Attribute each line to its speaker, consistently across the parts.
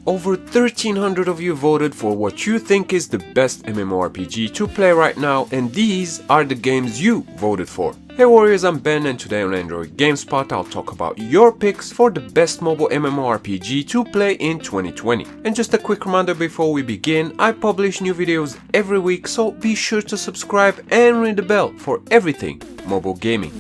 Speaker 1: Over 1300 of you voted for what you think is the best MMORPG to play right now, and these are the games you voted for. Hey Warriors, I'm Ben, and today on Android Gamespot I'll talk about your picks for the best mobile MMORPG to play in 2020. And just a quick reminder before we begin, I publish new videos every week, so be sure to subscribe and ring the bell for everything mobile gaming.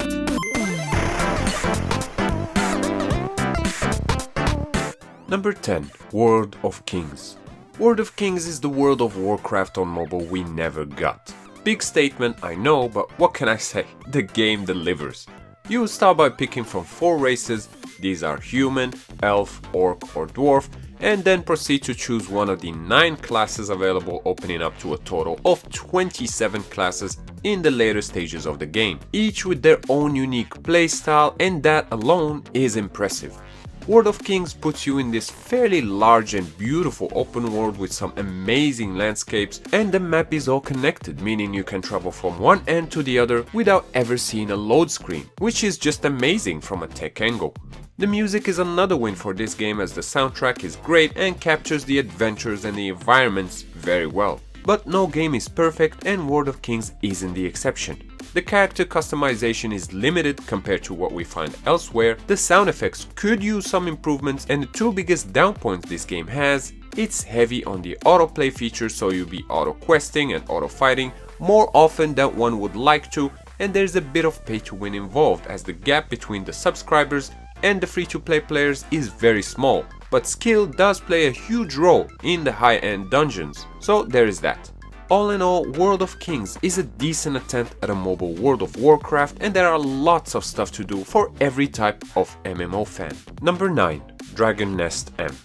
Speaker 1: Number 10. World of Kings. World of Kings is the World of Warcraft on mobile we never got. Big statement, I know, but what can I say? The game delivers. You start by picking from 4 races, these are human, elf, orc or dwarf, and then proceed to choose one of the 9 classes available, opening up to a total of 27 classes in the later stages of the game, each with their own unique playstyle, and that alone is impressive. World of Kings puts you in this fairly large and beautiful open world with some amazing landscapes, and the map is all connected, meaning you can travel from one end to the other without ever seeing a load screen, which is just amazing from a tech angle. The music is another win for this game, as the soundtrack is great and captures the adventures and the environments very well. But no game is perfect, and World of Kings isn't the exception. The character customization is limited compared to what we find elsewhere, the sound effects could use some improvements, and the 2 biggest down points this game has: it's heavy on the autoplay feature, so you'll be auto questing and auto fighting more often than one would like to, and there's a bit of pay to win involved, as the gap between the subscribers and the free-to-play players is very small, but skill does play a huge role in the high-end dungeons, so there is that. All in all, World of Kings is a decent attempt at a mobile World of Warcraft, and there are lots of stuff to do for every type of MMO fan. Number 9. Dragon Nest M.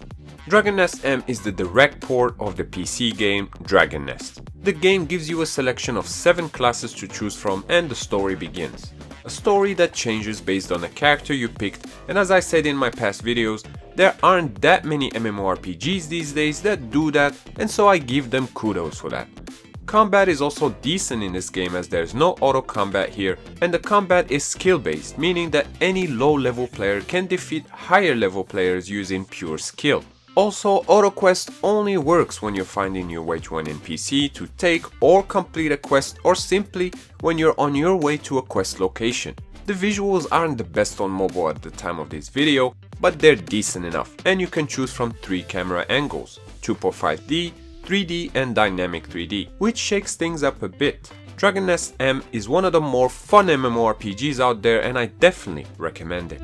Speaker 1: Dragon Nest M is the direct port of the PC game Dragon Nest. The game gives you a selection of 7 classes to choose from, and the story begins. A story that changes based on the character you picked, and as I said in my past videos, there aren't that many MMORPGs these days that do that, and so I give them kudos for that. Combat is also decent in this game, as there's no auto combat here, and the combat is skill based, meaning that any low level player can defeat higher level players using pure skill. Also, auto quest only works when you're finding your way to an NPC to take or complete a quest, or simply when you're on your way to a quest location. The visuals aren't the best on mobile at the time of this video, but they're decent enough, and you can choose from 3 camera angles: 2.5D, 3D and Dynamic 3D, which shakes things up a bit. Dragon Nest M is one of the more fun MMORPGs out there, and I definitely recommend it.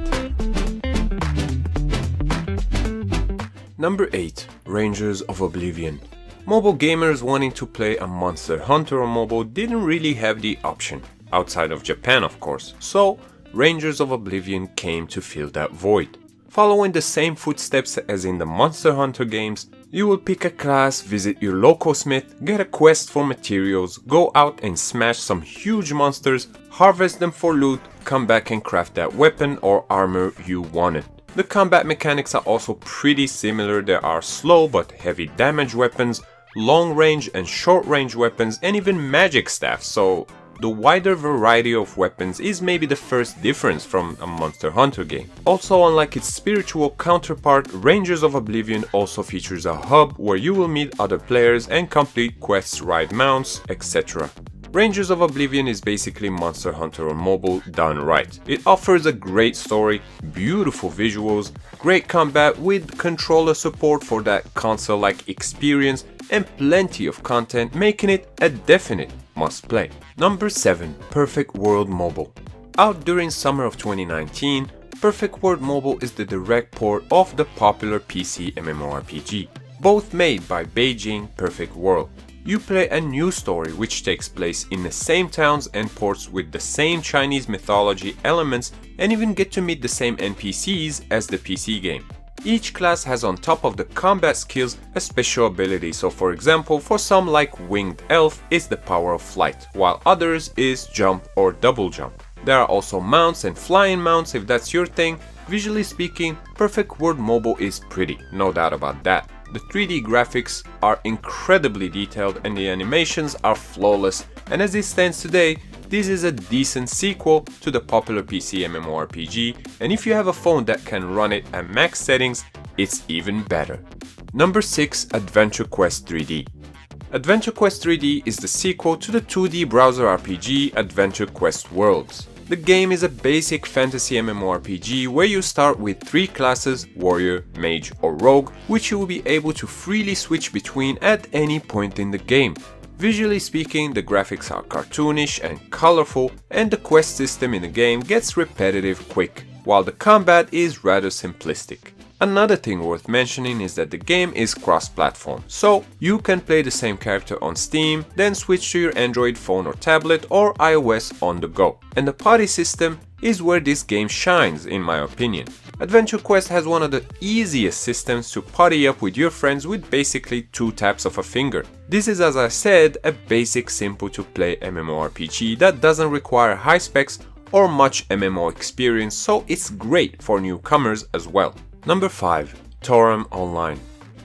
Speaker 1: Number 8. Rangers of Oblivion. Mobile gamers wanting to play a Monster Hunter on mobile didn't really have the option, outside of Japan of course, so Rangers of Oblivion came to fill that void. Following the same footsteps as in the Monster Hunter games, you will pick a class, visit your local smith, get a quest for materials, go out and smash some huge monsters, harvest them for loot, come back and craft that weapon or armor you wanted. The combat mechanics are also pretty similar. There are slow but heavy damage weapons, long range and short range weapons, and even magic staffs, so the wider variety of weapons is maybe the first difference from a Monster Hunter game. Also, unlike its spiritual counterpart, Rangers of Oblivion also features a hub where you will meet other players and complete quests, ride mounts, etc. Rangers of Oblivion is basically Monster Hunter on mobile done right. It offers a great story, beautiful visuals, great combat with controller support for that console-like experience, and plenty of content, making it a definite must play. Number 7. Perfect World Mobile. Out during summer of 2019, Perfect World Mobile is the direct port of the popular PC MMORPG, both made by Beijing Perfect World. You play a new story which takes place in the same towns and ports with the same Chinese mythology elements, and even get to meet the same NPCs as the PC game. Each class has on top of the combat skills a special ability, so for example, for some like Winged Elf is the power of flight, while others is jump or double jump. There are also mounts and flying mounts if that's your thing. Visually speaking, Perfect World Mobile is pretty, no doubt about that. The 3D graphics are incredibly detailed and the animations are flawless, and as it stands today, this is a decent sequel to the popular PC MMORPG, and if you have a phone that can run it at max settings, it's even better. Number 6. Adventure Quest 3D. Adventure Quest 3D is the sequel to the 2D browser RPG Adventure Quest Worlds. The game is a basic fantasy MMORPG where you start with 3 classes, warrior, mage or rogue, which you will be able to freely switch between at any point in the game. Visually speaking, the graphics are cartoonish and colorful, and the quest system in the game gets repetitive quick, while the combat is rather simplistic. Another thing worth mentioning is that the game is cross-platform, so you can play the same character on Steam, then switch to your Android phone or tablet or iOS on the go. And the party system is where this game shines, in my opinion. Adventure Quest has one of the easiest systems to party up with your friends with basically 2 taps of a finger. This is, as I said, a basic simple to play MMORPG that doesn't require high specs or much MMO experience, so it's great for newcomers as well. Number 5. Torum Online.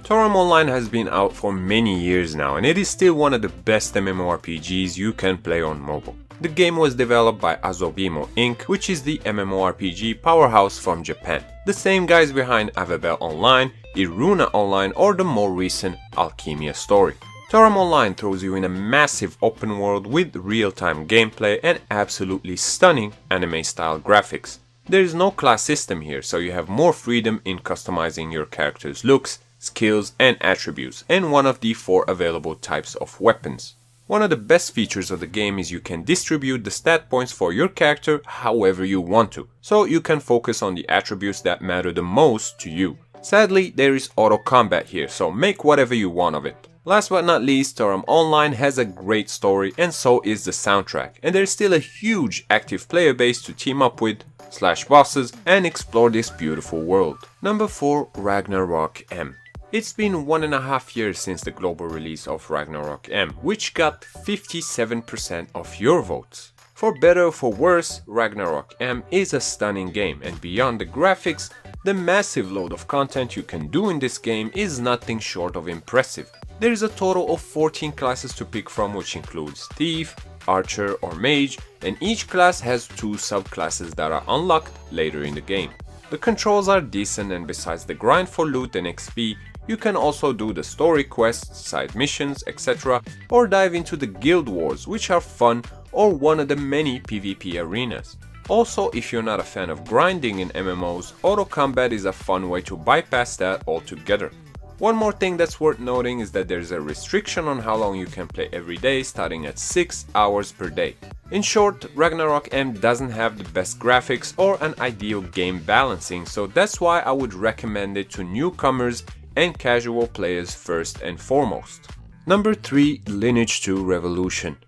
Speaker 1: Torum Online has been out for many years now, and it is still one of the best MMORPGs you can play on mobile. The game was developed by Asobi Inc., which is the MMORPG powerhouse from Japan. The same guys behind Avabel Online, Iruna Online or the more recent Alchemia story. Torum Online throws you in a massive open world with real-time gameplay and absolutely stunning anime-style graphics. There is no class system here, so you have more freedom in customizing your character's looks, skills and attributes, and one of the 4 available types of weapons. One of the best features of the game is you can distribute the stat points for your character however you want to, so you can focus on the attributes that matter the most to you. Sadly, there is auto combat here, so make whatever you want of it. Last but not least, Torum Online has a great story and so is the soundtrack, and there's still a huge active player base to team up with, slash bosses, and explore this beautiful world. Number 4. Ragnarok M. It's been 1.5 years since the global release of Ragnarok M, which got 57% of your votes. For better or for worse, Ragnarok M is a stunning game, and beyond the graphics, the massive load of content you can do in this game is nothing short of impressive. There is a total of 14 classes to pick from, which includes Thief, Archer or Mage, and each class has 2 subclasses that are unlocked later in the game. The controls are decent, and besides the grind for loot and XP, you can also do the story quests, side missions, etc. or dive into the guild wars, which are fun, or one of the many PvP arenas. Also, if you're not a fan of grinding in MMOs, auto combat is a fun way to bypass that altogether. One more thing that's worth noting is that there's a restriction on how long you can play every day, starting at 6 hours per day. In short, Ragnarok M doesn't have the best graphics or an ideal game balancing, so that's why I would recommend it to newcomers and casual players first and foremost. Number 3. Lineage 2 Revolution.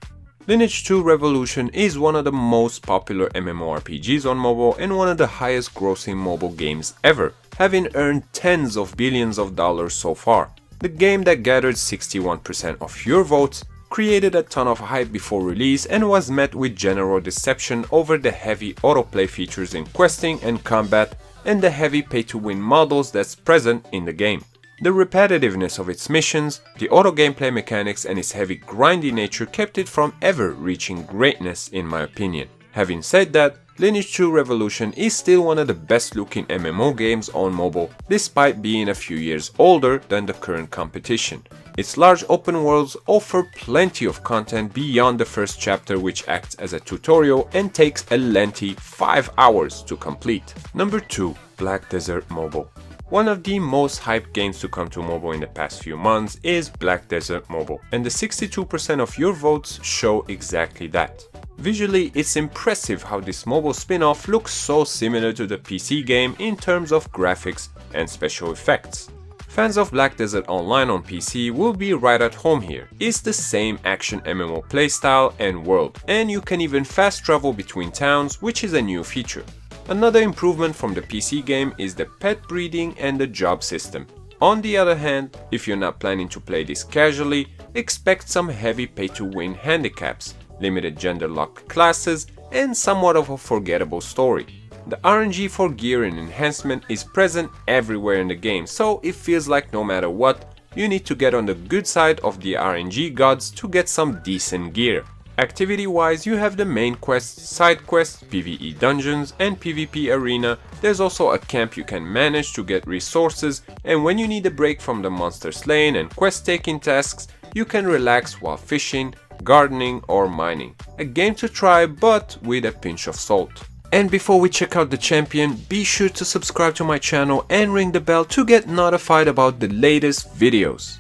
Speaker 1: Lineage 2 Revolution is one of the most popular MMORPGs on mobile and one of the highest grossing mobile games ever, having earned tens of billions of dollars so far. The game that gathered 61% of your votes created a ton of hype before release and was met with general deception over the heavy autoplay features in questing and combat and the heavy pay-to-win models that's present in the game. The repetitiveness of its missions, the auto gameplay mechanics and its heavy grindy nature kept it from ever reaching greatness in my opinion. Having said that, Lineage 2 Revolution is still one of the best looking MMO games on mobile, despite being a few years older than the current competition. Its large open worlds offer plenty of content beyond the first chapter, which acts as a tutorial and takes a lengthy 5 hours to complete. Number 2. Black Desert Mobile. One of the most hyped games to come to mobile in the past few months is Black Desert Mobile, and the 62% of your votes show exactly that. Visually, it's impressive how this mobile spin-off looks so similar to the PC game in terms of graphics and special effects. Fans of Black Desert Online on PC will be right at home here. It's the same action MMO playstyle and world, and you can even fast travel between towns, which is a new feature. Another improvement from the PC game is the pet breeding and the job system. On the other hand, if you're not planning to play this casually, expect some heavy pay-to-win handicaps, limited gender-locked classes, and somewhat of a forgettable story. The RNG for gear and enhancement is present everywhere in the game, so it feels like no matter what, you need to get on the good side of the RNG gods to get some decent gear. Activity-wise, you have the main quests, side quests, PvE dungeons, and PvP arena. There's also a camp you can manage to get resources, and when you need a break from the monster slaying and quest-taking tasks, you can relax while fishing, gardening, or mining. A game to try, but with a pinch of salt. And before we check out the champion, be sure to subscribe to my channel and ring the bell to get notified about the latest videos.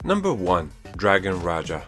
Speaker 1: Number 1. Dragon Raja.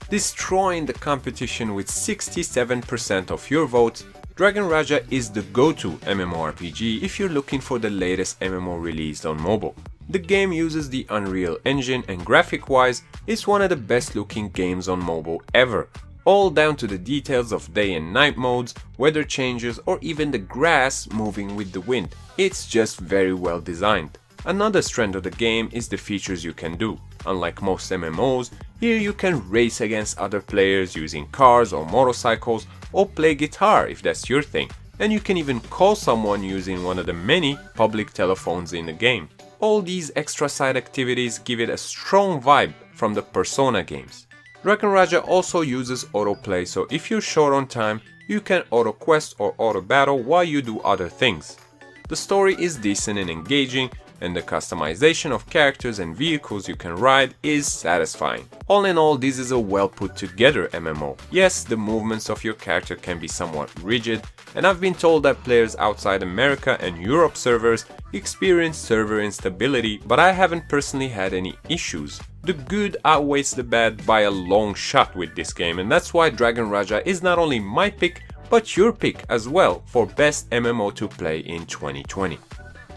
Speaker 1: Destroying the competition with 67% of your votes, Dragon Raja is the go-to MMORPG if you're looking for the latest MMO released on mobile. The game uses the Unreal Engine and graphic-wise, it's one of the best looking games on mobile ever. All down to the details of day and night modes, weather changes, or even the grass moving with the wind. It's just very well designed. Another strength of the game is the features you can do. Unlike most MMOs, here you can race against other players using cars or motorcycles, or play guitar if that's your thing. And you can even call someone using one of the many public telephones in the game. All these extra side activities give it a strong vibe from the Persona games. Dragon Raja also uses autoplay, so if you're short on time, you can auto quest or auto battle while you do other things. The story is decent and engaging, and the customization of characters and vehicles you can ride is satisfying. All in all, this is a well put together MMO. Yes, the movements of your character can be somewhat rigid, and I've been told that players outside America and Europe servers experience server instability, but I haven't personally had any issues. The good outweighs the bad by a long shot with this game, and that's why Dragon Raja is not only my pick, but your pick as well for best MMO to play in 2020.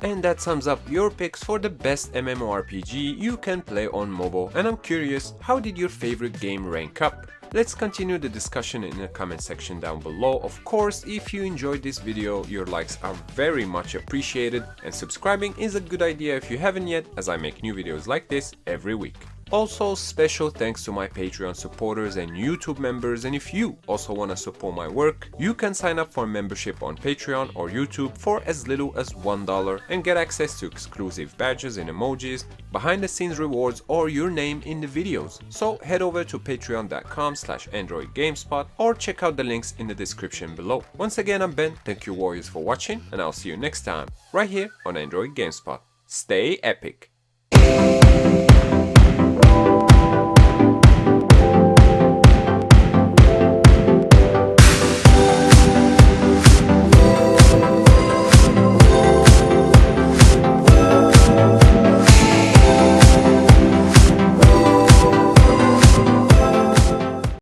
Speaker 1: And that sums up your picks for the best MMORPG you can play on mobile, and I'm curious, how did your favorite game rank up? Let's continue the discussion in the comment section down below. Of course, if you enjoyed this video, your likes are very much appreciated, and subscribing is a good idea if you haven't yet, as I make new videos like this every week. Also, special thanks to my Patreon supporters and YouTube members, and if you also want to support my work, you can sign up for membership on Patreon or YouTube for as little as $1 and get access to exclusive badges and emojis, behind the scenes rewards, or your name in the videos. So head over to patreon.com/AndroidGamespot or check out the links in the description below. Once again, I'm Ben, thank you warriors for watching, and I'll see you next time, right here on Android Gamespot. Stay epic!